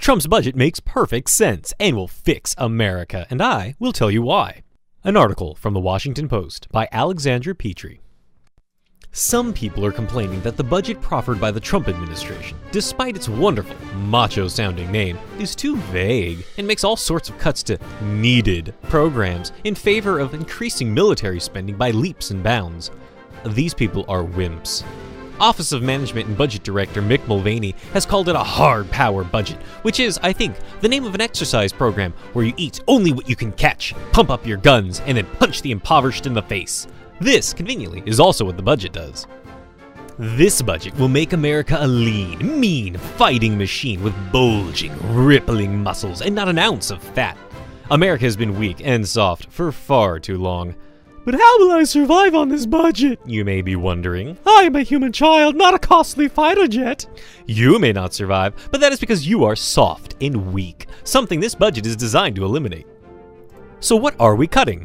Trump's budget makes perfect sense and will fix America, and I will tell you why. An article from the Washington Post by Alexandra Petri. Some people are complaining that the budget proffered by the Trump administration, despite its wonderful, macho-sounding name, is too vague and makes all sorts of cuts to needed programs in favor of increasing military spending by leaps and bounds. These people are wimps. Office of Management and Budget Director Mick Mulvaney has called it a hard power budget, which is, I think, the name of an exercise program where you eat only what you can catch, pump up your guns, and then punch the impoverished in the face. This, conveniently, is also what the budget does. This budget will make America a lean, mean, fighting machine with bulging, rippling muscles and not an ounce of fat. America has been weak and soft for far too long. But how will I survive on this budget, you may be wondering. I am a human child, not a costly fighter jet. You may not survive, but that is because you are soft and weak, something this budget is designed to eliminate. So what are we cutting?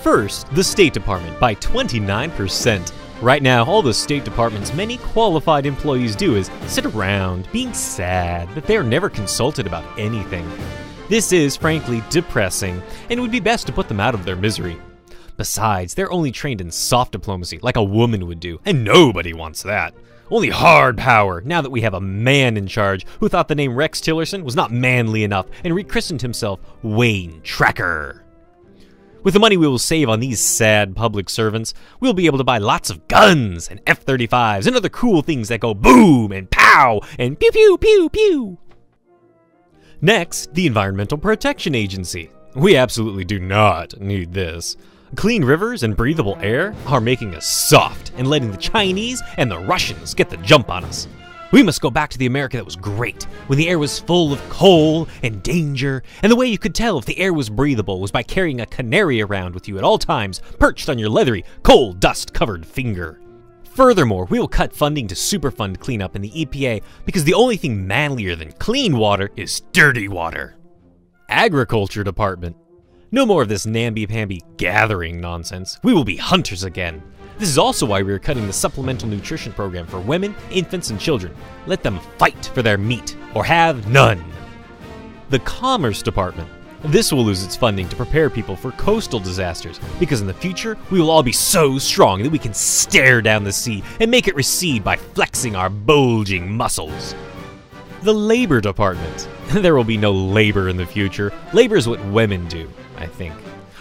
First, the State Department by 29%. Right now, all the State Department's many qualified employees do is sit around, being sad that they are never consulted about anything. This is, frankly, depressing, and it would be best to put them out of their misery. Besides, they're only trained in soft diplomacy, like a woman would do, and nobody wants that. Only hard power, now that we have a man in charge who thought the name Rex Tillerson was not manly enough and rechristened himself Wayne Tracker. With the money we will save on these sad public servants, we'll be able to buy lots of guns and F-35s and other cool things that go boom and pow and pew pew pew pew. Next, the Environmental Protection Agency. We absolutely do not need this. Clean rivers and breathable air are making us soft and letting the Chinese and the Russians get the jump on us. We must go back to the America that was great, when the air was full of coal and danger, and the way you could tell if the air was breathable was by carrying a canary around with you at all times, perched on your leathery, coal dust-covered finger. Furthermore, we will cut funding to Superfund cleanup in the EPA because the only thing manlier than clean water is dirty water. Agriculture Department. No more of this namby-pamby gathering nonsense. We will be hunters again. This is also why we are cutting the Supplemental Nutrition Program for women, infants, and children. Let them fight for their meat, or have none. The Commerce Department. This will lose its funding to prepare people for coastal disasters, because in the future, we will all be so strong that we can stare down the sea and make it recede by flexing our bulging muscles. The Labor Department. There will be no labor in the future. Labor is what women do, I think.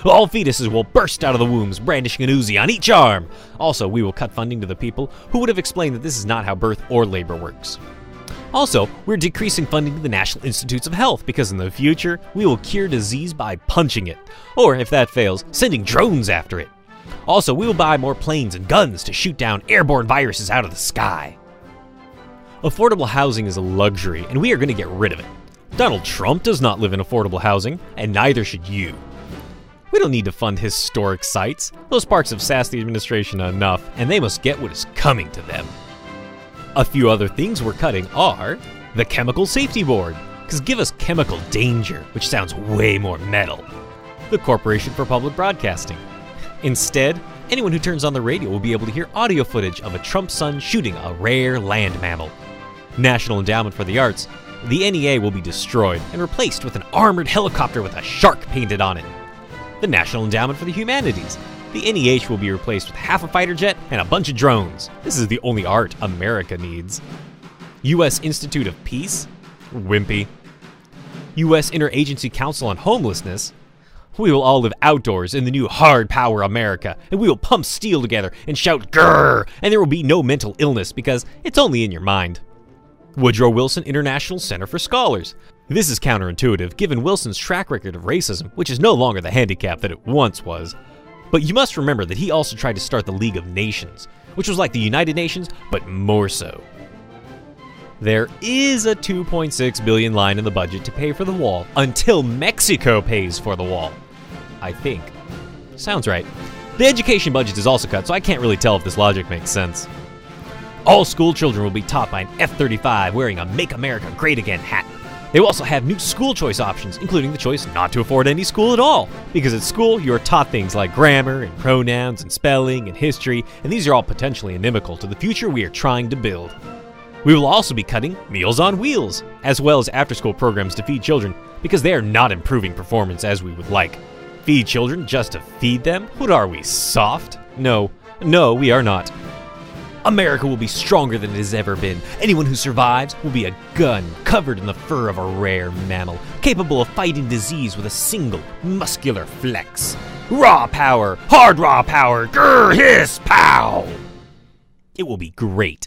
All fetuses will burst out of the wombs, brandishing an Uzi on each arm. Also, we will cut funding to the people who would have explained that this is not how birth or labor works. Also, we're decreasing funding to the National Institutes of Health because in the future, we will cure disease by punching it. Or, if that fails, sending drones after it. Also, we will buy more planes and guns to shoot down airborne viruses out of the sky. Affordable housing is a luxury, and we are going to get rid of it. Donald Trump does not live in affordable housing, and neither should you. We don't need to fund historic sites. Those parks have sassed the administration enough, and they must get what is coming to them. A few other things we're cutting are the Chemical Safety Board, because give us chemical danger, which sounds way more metal. The Corporation for Public Broadcasting. Instead, anyone who turns on the radio will be able to hear audio footage of a Trump son shooting a rare land mammal. National Endowment for the Arts. The NEA will be destroyed and replaced with an armored helicopter with a shark painted on it. The National Endowment for the Humanities. The NEH will be replaced with half a fighter jet and a bunch of drones. This is the only art America needs. U.S. Institute of Peace? Wimpy. U.S. Interagency Council on Homelessness? We will all live outdoors in the new hard power America, and we will pump steel together and shout grrr, and there will be no mental illness because it's only in your mind. Woodrow Wilson International Center for Scholars. This is counterintuitive given Wilson's track record of racism, which is no longer the handicap that it once was. But you must remember that he also tried to start the League of Nations, which was like the United Nations, but more so. There is a $2.6 billion line in the budget to pay for the wall until Mexico pays for the wall. I think. Sounds right. The education budget is also cut, so I can't really tell if this logic makes sense. All school children will be taught by an F-35 wearing a Make America Great Again hat. They will also have new school choice options, including the choice not to afford any school at all. Because at school, you are taught things like grammar and pronouns and spelling and history, and these are all potentially inimical to the future we are trying to build. We will also be cutting Meals on Wheels, as well as after-school programs to feed children, because they are not improving performance as we would like. Feed children just to feed them? What are we, soft? No, we are not. America will be stronger than it has ever been. Anyone who survives will be a gun covered in the fur of a rare mammal, capable of fighting disease with a single muscular flex. Raw power, hard raw power, grr, hiss, pow! It will be great.